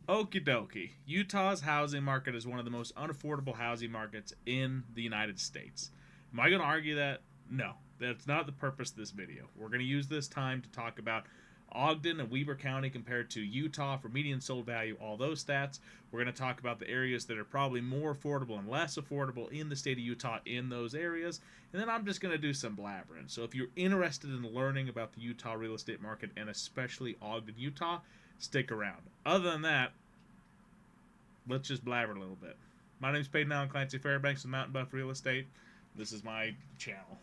Okie dokie. Utah's housing market is one of the most unaffordable housing markets in the United States. Am I going to argue that? No. That's not the purpose of this video. We're going to use this time to talk about Ogden and Weber County compared to Utah for median sold value, all those stats. We're going to talk about the areas that are probably more affordable and less affordable in the state of Utah in those areas. And then I'm just going to do some blabbering. So if you're interested in learning about the Utah real estate market and especially Ogden, Utah, stick around. Other than that, let's just blabber a little bit. My name's Paden and Clancy Fairbanks with Mountain Buff Real Estate. This is my channel.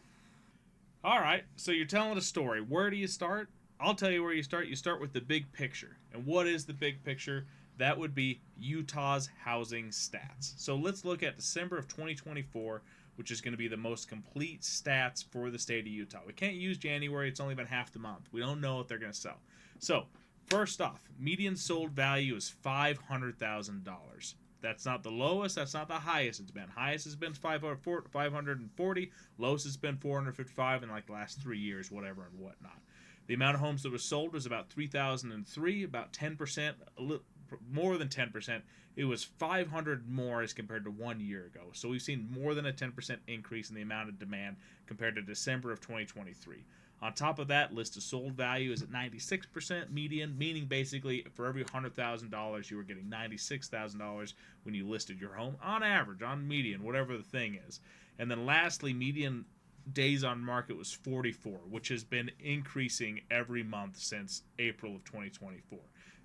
Alright, so you're telling a story. Where do you start? I'll tell you where you start. You start with the big picture. And what is the big picture? That would be Utah's housing stats. So let's look at December of 2024, which is going to be the most complete stats for the state of Utah. We can't use January. It's only been half the month. We don't know if they're going to sell. So first off, median sold value is $500,000. That's not the lowest. That's not the highest it's been. Highest has been 540. Lowest has been 455 in like the last 3 years, whatever and whatnot. The amount of homes that were sold was about 3,003, about 10%, a little more than 10%. It was 500 more as compared to 1 year ago. So we've seen more than a 10% increase in the amount of demand compared to December of 2023. On top of that, list of sold value is at 96% median, meaning basically for every $100,000 you were getting $96,000 when you listed your home on average, on median, whatever the thing is. And then lastly, median days on market was 44, which has been increasing every month since April of 2024.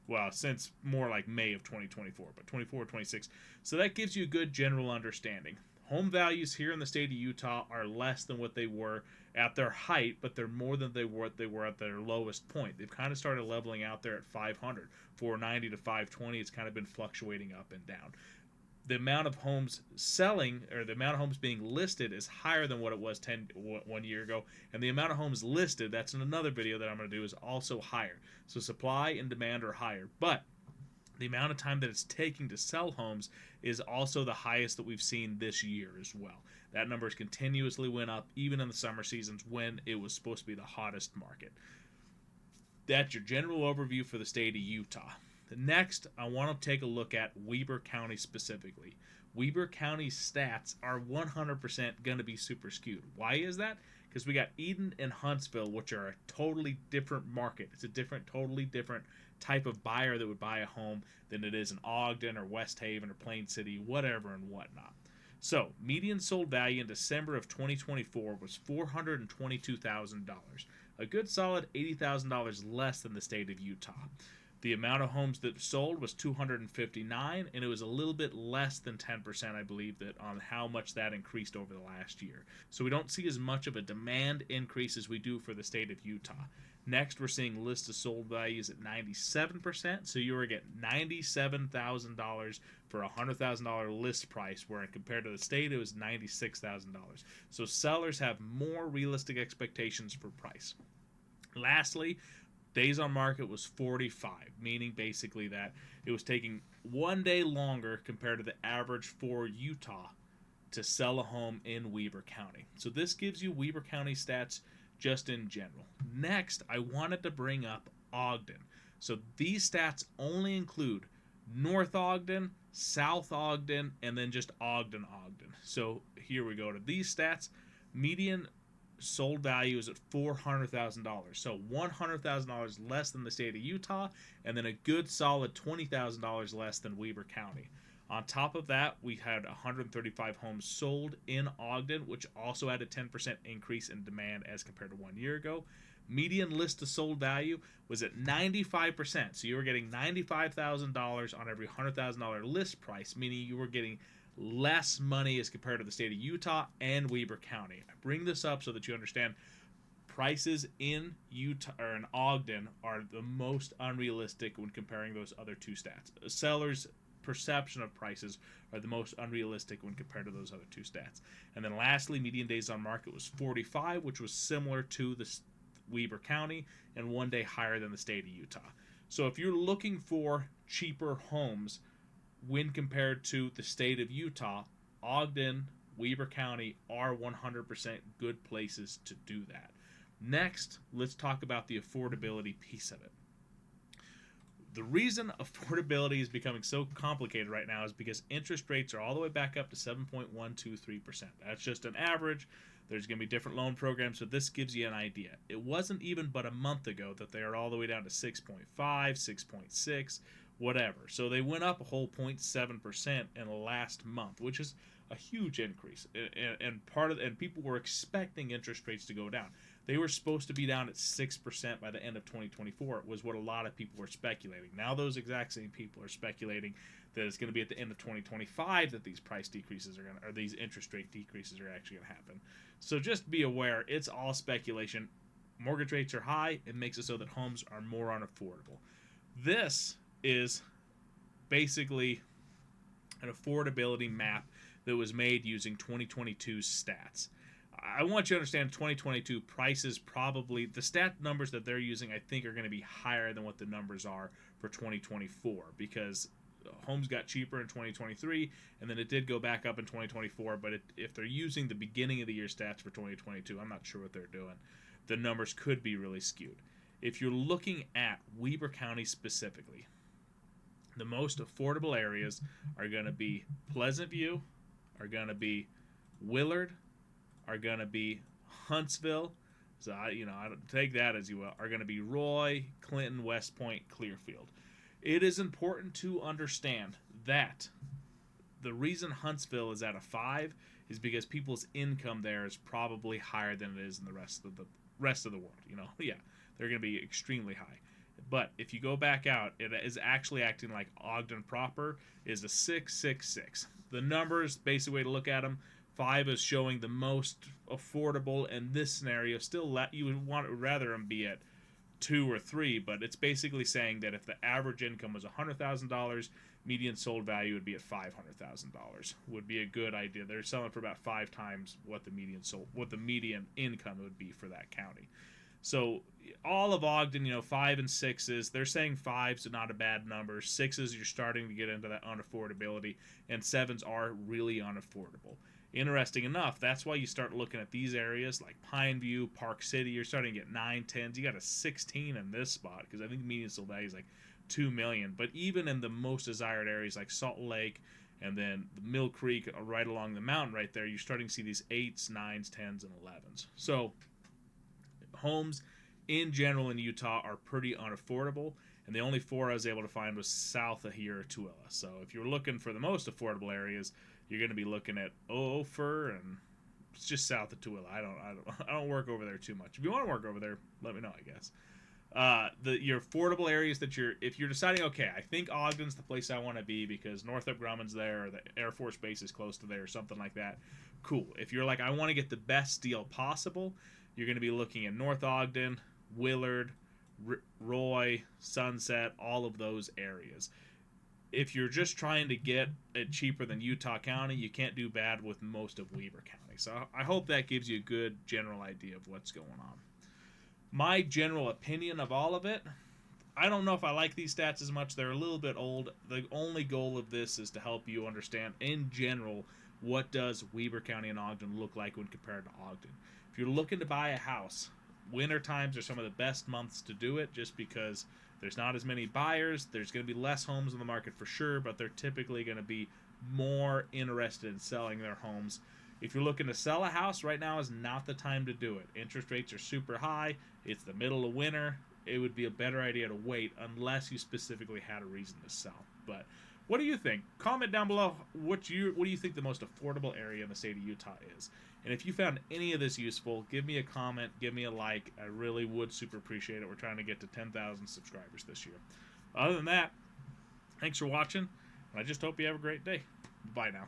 Well, since more like May of 2024, but 24, 26. So that gives you a good general understanding. Home values here in the state of Utah are less than what they were at their height, but they're more than they were at their lowest point. They've kind of started leveling out there at 500, 490 to 520. It's kind of been fluctuating up and down. The amount of homes selling, or the amount of homes being listed, is higher than what it was 1 year ago, and the amount of homes listed, that's in another video that I'm going to do, is also higher. So supply and demand are higher, but the amount of time that it's taking to sell homes is also the highest that we've seen this year as well. That number has continuously went up, even in the summer seasons when it was supposed to be the hottest market. That's your general overview for the state of Utah. Next, I want to take a look at Weber County specifically. Weber County's stats are 100% going to be super skewed. Why is that? Because we got Eden and Huntsville, which are a totally different market. It's a totally different type of buyer that would buy a home than it is in Ogden or West Haven or Plain City, whatever and whatnot. So, median sold value in December of 2024 was $422,000, a good solid $80,000 less than the state of Utah. The amount of homes that sold was 259, and it was a little bit less than 10%, I believe, that on how much that increased over the last year. So we don't see as much of a demand increase as we do for the state of Utah. Next, we're seeing list of sold values at 97%, so you were getting $97,000 for a $100,000 list price, where compared to the state, it was $96,000. So sellers have more realistic expectations for price. Lastly, days on market was 45, meaning basically that it was taking 1 day longer compared to the average for Utah to sell a home in Weber County. So this gives you Weber County stats just in general. Next, I wanted to bring up Ogden. So these stats only include North Ogden, South Ogden, and then just Ogden. So here we go to these stats. Median sold value is at $400,000, so $100,000 less than the state of Utah, and then a good solid $20,000 less than Weber County. On top of that, we had 135 homes sold in Ogden, which also had a 10% increase in demand as compared to 1 year ago. Median list to sold value was at 95%, so you were getting $95,000 on every $100,000 list price, meaning you were getting less money as compared to the state of Utah and Weber County. I bring this up so that you understand prices in Utah or in Ogden are the most unrealistic when comparing those other two stats. A seller's perception of prices are the most unrealistic when compared to those other two stats. And then lastly, median days on market was 45, which was similar to the Weber County and 1 day higher than the state of Utah. So if you're looking for cheaper homes when compared to the state of Utah, Ogden, Weber County are 100% good places to do that. Next, let's talk about the affordability piece of it. The reason affordability is becoming so complicated right now is because interest rates are all the way back up to 7.123%. That's just an average. There's going to be different loan programs, so this gives you an idea. It wasn't even but a month ago that they are all the way down to 6.5, 6.6, whatever. So they went up a whole 0.7% in the last month, which is a huge increase. And people were expecting interest rates to go down. They were supposed to be down at 6% by the end of 2024, was what a lot of people were speculating. Now those exact same people are speculating that it's going to be at the end of 2025 that these price decreases are going to, or these interest rate decreases are actually going to happen. So just be aware, it's all speculation. Mortgage rates are high. It makes it so that homes are more unaffordable. This is basically an affordability map that was made using 2022 stats. I want you to understand 2022 prices probably, the stat numbers that they're using I think are going to be higher than what the numbers are for 2024 because homes got cheaper in 2023 and then it did go back up in 2024, but if they're using the beginning of the year stats for 2022, I'm not sure what they're doing. The numbers could be really skewed. If you're looking at Weber County specifically, the most affordable areas are going to be Pleasant View, are going to be Willard, are going to be Huntsville, so I don't take that as you will, are going to be Roy, Clinton, West Point, Clearfield. It is important to understand that the reason Huntsville is at a 5 is because people's income there is probably higher than it is in the rest of the world. Yeah, they're going to be extremely high. But if you go back out, it is actually acting like Ogden proper is a 666. The numbers, basic way to look at them, 5 is showing the most affordable in this scenario. Still, you would rather them be at 2 or 3, but it's basically saying that if the average income was $100,000, median sold value would be at $500,000. Would be a good idea. They're selling for about 5 times what the median income would be for that county. So all of Ogden, 5 and 6s, they're saying 5's are not a bad number. 6s, you're starting to get into that unaffordability, and 7s are really unaffordable. Interesting enough, that's why you start looking at these areas like Pineview, Park City. You're starting to get 9, 10s. You got a 16 in this spot because I think the median sold value is like $2 million. But even in the most desired areas like Salt Lake and then the Mill Creek right along the mountain right there, you're starting to see these 8s, 9s, 10s, and 11s. So homes in general in Utah are pretty unaffordable, and the only 4 I was able to find was south of here, Tooele. So if you're looking for the most affordable areas, you're going to be looking at Ophir, and it's just south of Tooele. I don't work over there too much. If you want to work over there, let me know, I guess. Your affordable areas if you're deciding, okay, I think Ogden's the place I want to be because Northrop Grumman's there, or the Air Force Base is close to there, or something like that, cool. If you're like, I want to get the best deal possible, you're going to be looking at North Ogden, Willard, Roy, Sunset, all of those areas. If you're just trying to get it cheaper than Utah County, you can't do bad with most of Weber County. So I hope that gives you a good general idea of what's going on. My general opinion of all of it, I don't know if I like these stats as much. They're a little bit old. The only goal of this is to help you understand, in general, what does Weber County and Ogden look like when compared to Ogden. If you're looking to buy a house, winter times are some of the best months to do it just because there's not as many buyers. There's going to be less homes in the market for sure, but they're typically going to be more interested in selling their homes. If you're looking to sell a house, right now is not the time to do it. Interest rates are super high. It's the middle of winter. It would be a better idea to wait unless you specifically had a reason to sell. But what do you think? Comment down below what do you think the most affordable area in the state of Utah is. And if you found any of this useful, give me a comment, give me a like. I really would super appreciate it. We're trying to get to 10,000 subscribers this year. Other than that, thanks for watching, and I just hope you have a great day. Bye now.